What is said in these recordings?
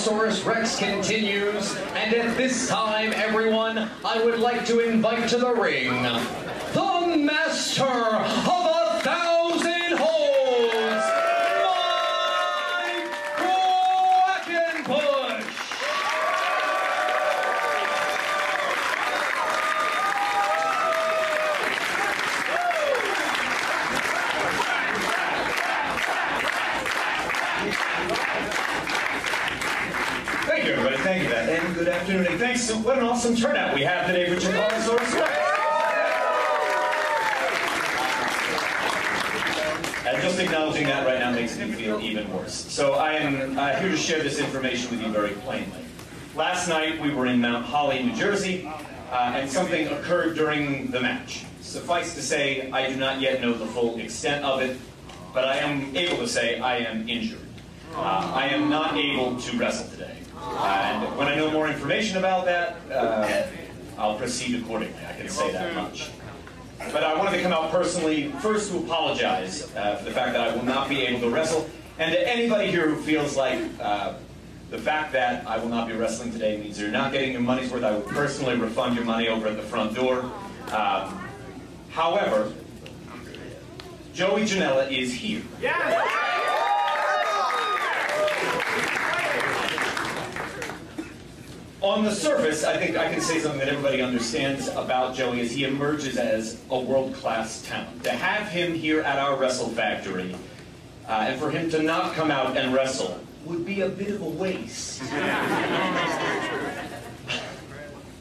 Chikarsaurus Rex continues, and at this time, everyone, I would like to invite to the ring the master of 1,000 holds, Mike Quackenbush. Thank you, everybody. Thank you, and good afternoon. And thanks to what an awesome turnout we have today for Chikarsaurus Rex. And just acknowledging that right now makes me feel even worse. So I am here to share this information with you very plainly. Last night we were in Mount Holly, New Jersey, and something occurred during the match. Suffice to say, I do not yet know the full extent of it, but I am able to say I am injured. I am not able to wrestle today. And when I know more information about that, I'll proceed accordingly. I can say that much. But I wanted to come out personally, first to apologize for the fact that I will not be able to wrestle. And to anybody here who feels like the fact that I will not be wrestling today means you're not getting your money's worth, I will personally refund your money over at the front door. However, Joey Janela is here. Yeah. On the surface, I think I can say something that everybody understands about Joey as he emerges as a world-class talent. To have him here at our Wrestle Factory, and for him to not come out and wrestle, would be a bit of a waste.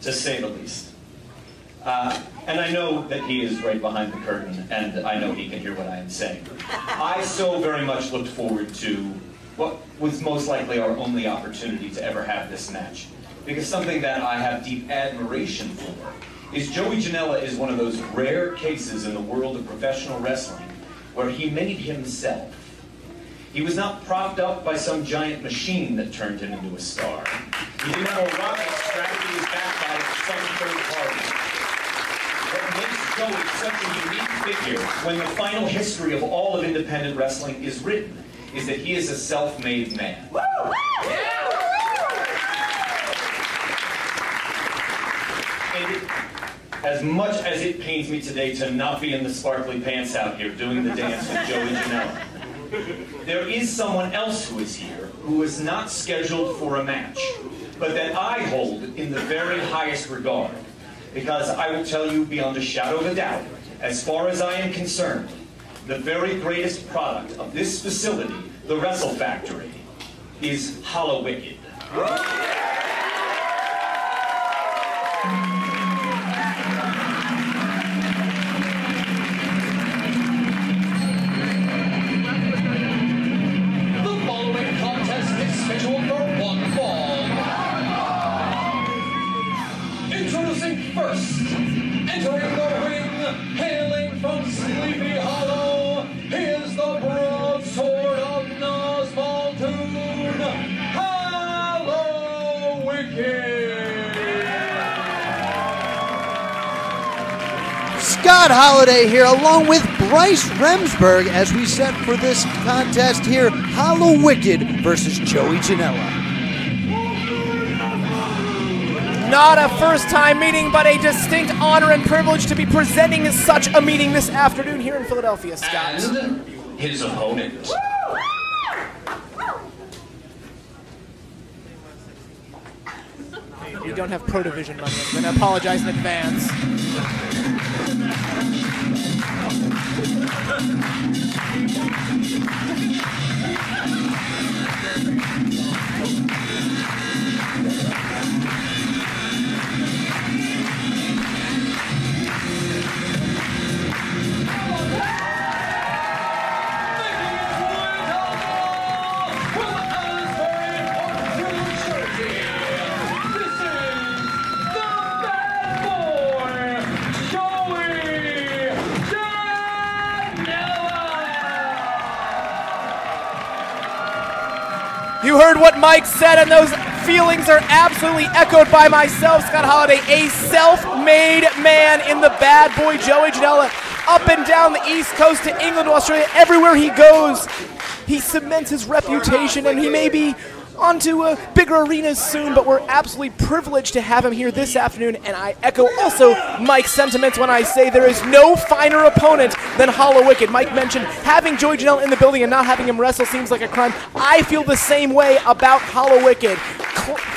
To say the least. And I know that he is right behind the curtain, and I know he can hear what I am saying. I so very much looked forward to what was most likely our only opportunity to ever have this match. Because something that I have deep admiration for is Joey Janela is one of those rare cases in the world of professional wrestling where he made himself. He was not propped up by some giant machine that turned him into a star. He didn't have a rocket strapped to his back by some third party. What makes Joey such a unique figure when the final history of all of independent wrestling is written is that he is a self-made man. Woo! Woo! Yeah! As much as it pains me today to not be in the sparkly pants out here doing the dance with Joey Janela, there is someone else who is here who is not scheduled for a match, but that I hold in the very highest regard. Because I will tell you beyond a shadow of a doubt, as far as I am concerned, the very greatest product of this facility, the Wrestle Factory, is Hallowicked. First, entering the ring, hailing from Sleepy Hollow, is the broadsword of Nosvaltoon, Hallowicked! Scott Holiday here, along with Bryce Remsburg, as we set for this contest here, Hallowicked versus Joey Janela. Not a first-time meeting, but a distinct honor and privilege to be presenting such a meeting this afternoon here in Philadelphia, Scott. And his opponent. We don't have Pro Division money. I'm going to apologize in advance. You heard what Mike said, and those feelings are absolutely echoed by myself, Scott Holiday, a self-made man in the bad boy Joey Janela, up and down the East Coast to England to Australia. Everywhere he goes, he cements his reputation, and he may be onto bigger arenas soon, but we're absolutely privileged to have him here this afternoon, and I echo also Mike's sentiments when I say there is no finer opponent than Hallowicked. Mike mentioned having Joey Janela in the building and not having him wrestle seems like a crime. I feel the same way about Hallowicked.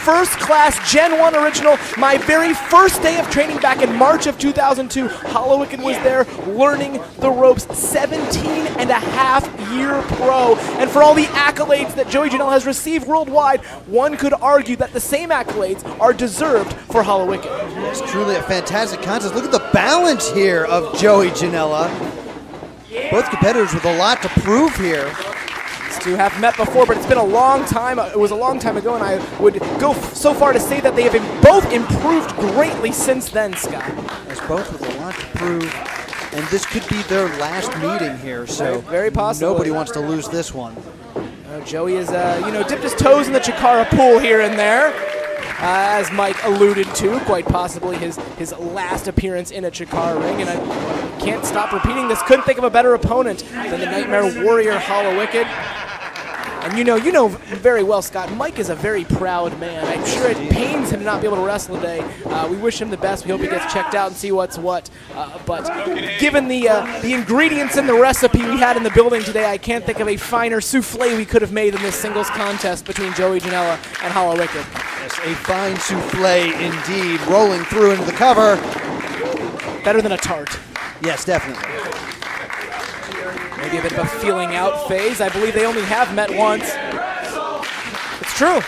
First class Gen 1 original, my very first day of training back in March of 2002, Hallowicked was there learning the ropes, 17-and-a-half-year pro. And for all the accolades that Joey Janela has received worldwide, one could argue that the same accolades are deserved for Hallowicked. It's truly a fantastic contest. Look at the balance here of Joey Janela. Both competitors with a lot to prove here. These two have met before, but it's been a long time. It was a long time ago, and I would go so far to say that they have both improved greatly since then, Scott. As both with a lot to prove, and this could be their last meeting here, so very possible. Nobody wants to lose this one. Joey has, dipped his toes in the CHIKARA pool here and there, as Mike alluded to, quite possibly his last appearance in a CHIKARA ring, and I can't stop repeating this. Couldn't think of a better opponent than the Nightmare Warrior Hallowicked. And you know very well, Scott, Mike is a very proud man. I'm sure it pains him to not be able to wrestle today. We wish him the best. We hope he gets checked out and see what's what. But given the ingredients in the recipe we had in the building today, I can't think of a finer souffle we could have made in this singles contest between Joey Janela and Hallowicked. Yes, a fine souffle indeed, rolling through into the cover. Better than a tart. Yes, definitely. Maybe a bit of a feeling out phase. I believe they only have met once. It's true.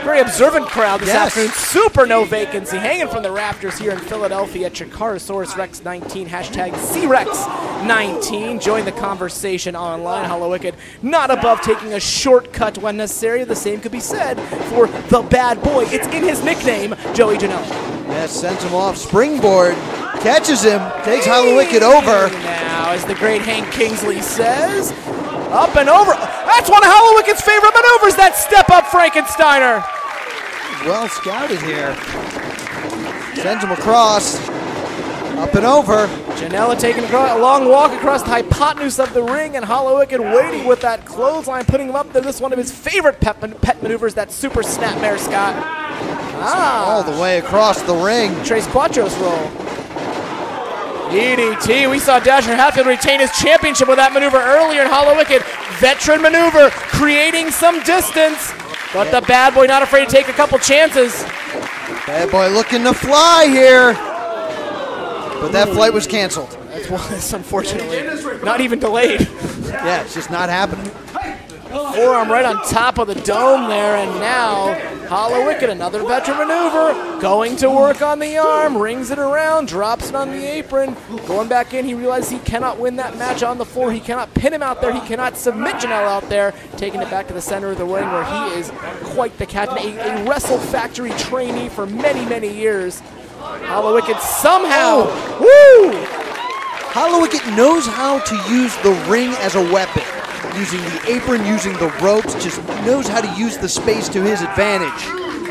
Very observant crowd this afternoon. Super no vacancy. Hanging from the rafters here in Philadelphia. CHIKARAsaurus Rex 19. Hashtag CRex19. Join the conversation online. Hallowicked not above taking a shortcut when necessary. The same could be said for the bad boy. It's in his nickname, Joey Janela. Yes, sends him off. Springboard. Catches him. Takes Hallowicked over. Now, as the great Hank Kingsley says, up and over. That's one of Hallowicked's favorite maneuvers, that step-up Frankensteiner. Well scouted here. Sends him across. Up and over. Janela taking a long walk across the hypotenuse of the ring, and Hallowicked waiting with that clothesline, putting him up there. This is one of his favorite pet maneuvers, that super snapmare, Scott. All the way across the ring. Tres Cuatros roll. DDT. We saw Dasher Hatfield retain his championship with that maneuver earlier in Hallowicked. Veteran maneuver, creating some distance, but the bad boy not afraid to take a couple chances. Bad boy looking to fly here, but that flight was canceled. That's unfortunately not even delayed. Yeah, it's just not happening. Forearm right on top of the dome there, and now Hallowicked, another veteran maneuver, going to work on the arm, rings it around, drops it on the apron, going back in. He realizes he cannot win that match on the floor. He cannot pin him out there. He cannot submit Janela out there, taking it back to the center of the ring where he is quite the captain, a Wrestle Factory trainee for many, many years. Hallowicked somehow, Hallowicked knows how to use the ring as a weapon. Using the apron, using the ropes, just knows how to use the space to his advantage.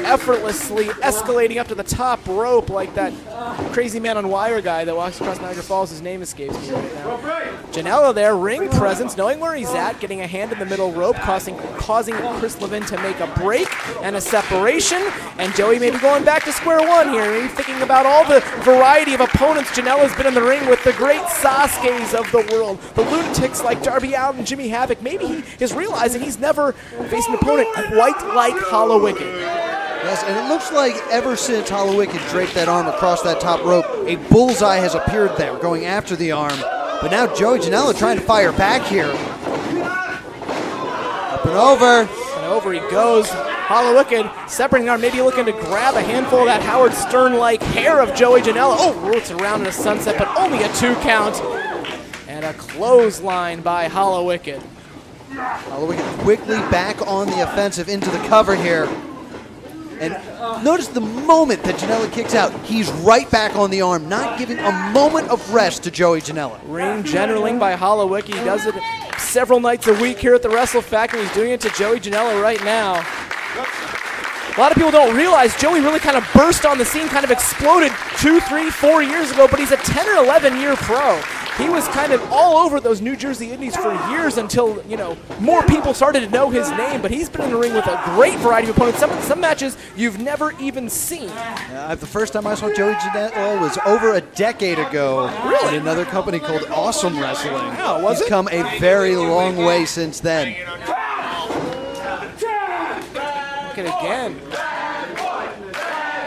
Effortlessly escalating up to the top rope like that crazy man on wire guy that walks across Niagara Falls. His name escapes me right now. Janela there, ring presence, knowing where he's at, getting a hand in the middle rope, causing Chris Levin to make a break and a separation. And Joey may be going back to square one here. Maybe thinking about all the variety of opponents Janela's been in the ring with, the great Sasuke's of the world, the lunatics like Darby Allin and Jimmy Havoc. Maybe he is realizing he's never faced an opponent quite like Hallowicked. Yes, and it looks like ever since Hallowicked draped that arm across that top rope, a bullseye has appeared there, going after the arm. But now Joey Janela trying to fire back here. Up and over. And over he goes. Hallowicked separating the arm, maybe looking to grab a handful of that Howard Stern-like hair of Joey Janela. Oh, roots around in a sunset, but only a 2 count. And a clothesline by Hallowicked. Hallowicked quickly back on the offensive into the cover here. And notice the moment that Janela kicks out, he's right back on the arm, not giving a moment of rest to Joey Janela. Ring generaling by Hallowicked. He does it several nights a week here at the Wrestle Factory. He's doing it to Joey Janela right now. A lot of people don't realize Joey really kind of burst on the scene, kind of exploded 2, 3, 4 years ago, but he's a 10 or 11 year pro. he was kind of all over those New Jersey Indies for years until, you know, more people started to know his name. But he's been in the ring with a great variety of opponents. Some matches you've never even seen. The first time I saw Joey Janela was over a decade ago. Really? In another company called Awesome Wrestling. Oh, was He's it? come a very long way since then. Look at it again.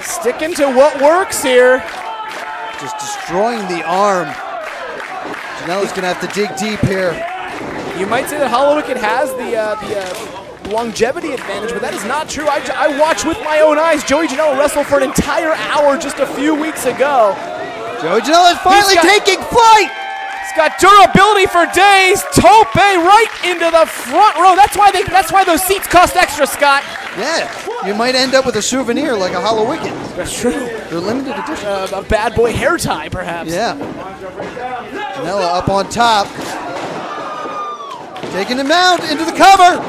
Sticking to what works here. Just destroying the arm. Janela's going to have to dig deep here. You might say that Hallowicked has the longevity advantage, but that is not true. I watched with my own eyes Joey Janela wrestle for an entire hour just a few weeks ago. Joey Janela is finally taking flight. He's got durability for days. Tope right into the front row. That's why those seats cost extra, Scott. Yeah, you might end up with a souvenir like a Hallowicked. That's true. They're limited edition. A bad boy hair tie, perhaps. Yeah. Janela up on top. Taking him out into the cover.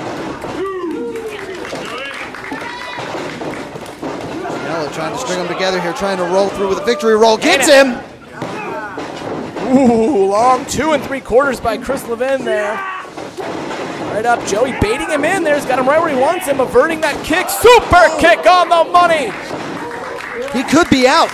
Janela trying to string them together here, trying to roll through with a victory roll. Gets him. Ooh, long 2 3/4 by Chris Levin there. Right up, Joey baiting him in there. He's got him right where he wants him, averting that kick. Super kick on the money. He could be out.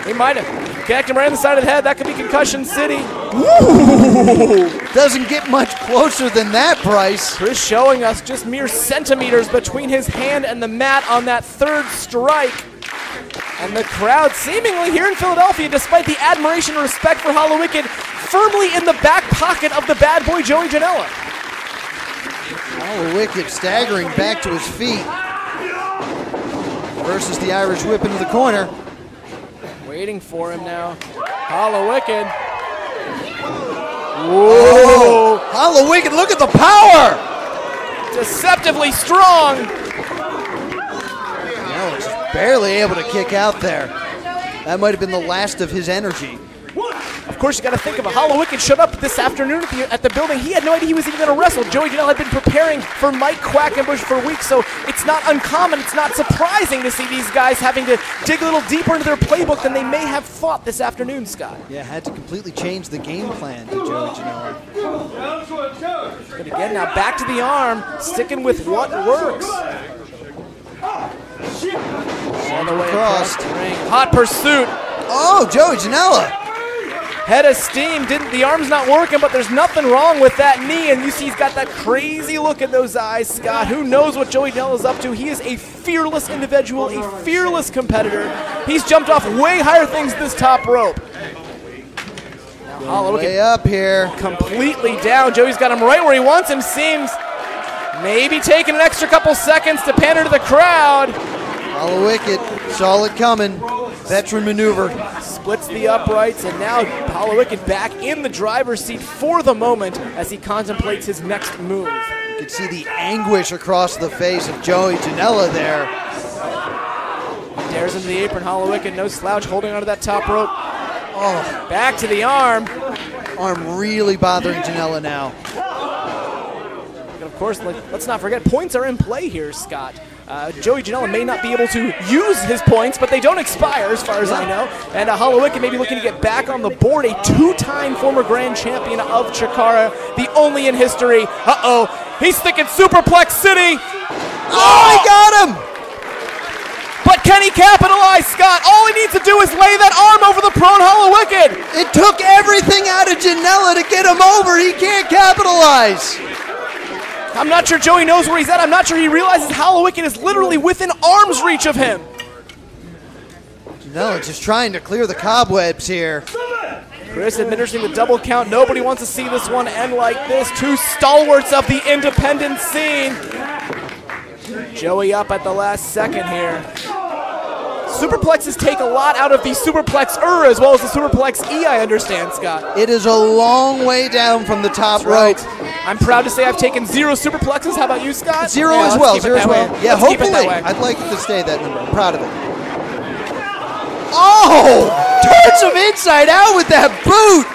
He might have. Connect him right on the side of the head. That could be Concussion City. Ooh. Doesn't get much closer than that, Bryce. Chris showing us just mere centimeters between his hand and the mat on that third strike. And the crowd seemingly here in Philadelphia, despite the admiration and respect for Hallowicked, firmly in the back pocket of the bad boy Joey Janela. Hallowicked staggering back to his feet versus the Irish whip into the corner. Waiting for him now. Hallowicked. Whoa! Hallowicked, look at the power! Deceptively strong. Janela just barely able to kick out there. That might have been the last of his energy. Of course, you got to think of it. Hallowicked showed up this afternoon at the building. He had no idea he was even going to wrestle. Joey Janela had been preparing for Mike Quackenbush for weeks, so it's not uncommon, it's not surprising to see these guys having to dig a little deeper into their playbook than they may have thought this afternoon, Scott. Yeah, had to completely change the game plan to Joey Janela. But again, now back to the arm, sticking with what works. All the way across the ring. Hot pursuit. Oh, Joey Janela. Head of steam. The arm's not working, but there's nothing wrong with that knee. And you see he's got that crazy look in those eyes, Scott. Who knows what Joey Janela's up to? He is a fearless individual, a fearless competitor. He's jumped off way higher things this top rope. Now Way up here. completely down. Joey's got him right where he wants him, seems. Maybe taking an extra couple seconds to pander to the crowd. Hallowicked saw it coming. Veteran maneuver. Splits the uprights, and now Hallowicked back in the driver's seat for the moment as he contemplates his next move. You can see the anguish across the face of Joey Janela there. Dares into the apron. Hallowicked, no slouch, holding onto that top rope. Oh, back to the arm. Arm really bothering Janela now. And of course, let's not forget, points are in play here, Scott. Joey Janela may not be able to use his points, but they don't expire as far as I know. And Hallowicked may be looking to get back on the board, a two-time former grand champion of CHIKARA, the only in history. Uh-oh, he's thinking Superplex City. Oh, he got him! But can he capitalize, Scott? All he needs to do is lay that arm over the prone Hallowicked. It took everything out of Janela to get him over. He can't capitalize. I'm not sure Joey knows where he's at. I'm not sure he realizes Hallowicked is literally within arm's reach of him. Janela just trying to clear the cobwebs here. Chris administering the double count. Nobody wants to see this one end like this. Two stalwarts of the independent scene. Joey up at the last second here. Superplexes take a lot out of the Superplex-er as well as the Superplex-E, I understand, Scott. It is a long way down from the top rope. I'm proud to say I've taken 0 Superplexes. How about you, Scott? Zero as well. Yeah, Let's keep it hopefully. that way. I'd like to stay that number. I'm proud of it. Oh! Turns him inside out with that boot!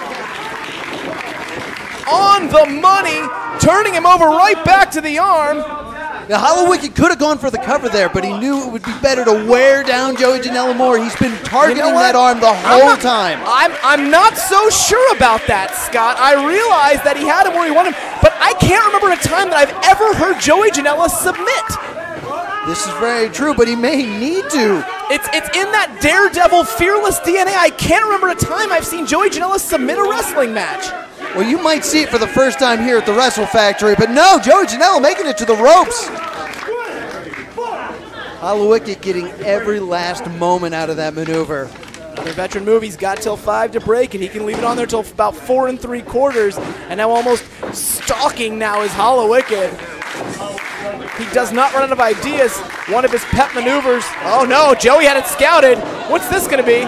On the money, turning him over right back to the arm. Now, Hallowicked could have gone for the cover there, but he knew it would be better to wear down Joey Janela more. He's been targeting that arm the whole time. I'm not so sure about that, Scott. I realized that he had him where he wanted him, but I can't remember a time that I've ever heard Joey Janela submit. This is very true, but he may need to. It's in that daredevil, fearless DNA. I can't remember a time I've seen Joey Janela submit a wrestling match. Well, you might see it for the first time here at the Wrestle Factory, but no, Joey Janela making it to the ropes. Hallowicked getting every last moment out of that maneuver. The veteran move, he's got till 5 to break, and he can leave it on there till about 4 3/4, and now almost stalking now is Hallowicked. He does not run out of ideas. One of his pet maneuvers. Oh no, Joey had it scouted. What's this gonna be?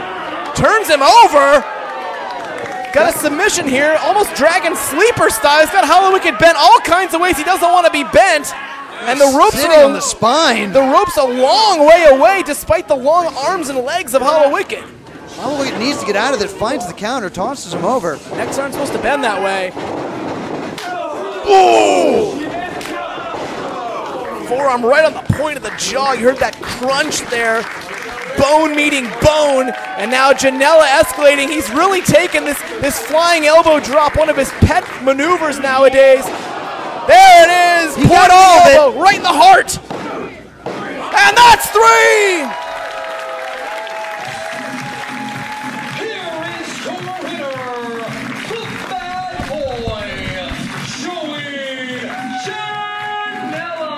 Turns him over. Got a submission here, almost Dragon Sleeper style. He's got Hallowicked bent all kinds of ways he doesn't want to be bent. And the ropes sitting on the spine. The rope's a long way away despite the long arms and legs of Hallowicked. Hallowicked needs to get out of this, finds the counter, tosses him over. Necks aren't supposed to bend that way. Ooh! Forearm right on the point of the jaw. You heard that crunch there. Bone meeting bone, and now Janela escalating. He's really taken this flying elbow drop, one of his pet maneuvers nowadays. There it is. He got all of it. Right in the heart. And that's 3. Here is your winner, the bad boy, Joey Janela.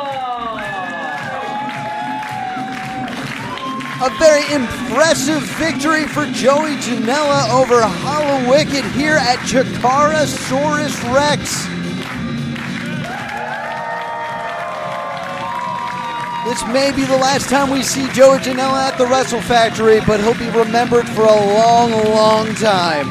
A very impressive victory for Joey Janela over Hallowicked here at CHIKARA Saurus Rex. This may be the last time we see Joey Janela at the Wrestle Factory, but he'll be remembered for a long, long time.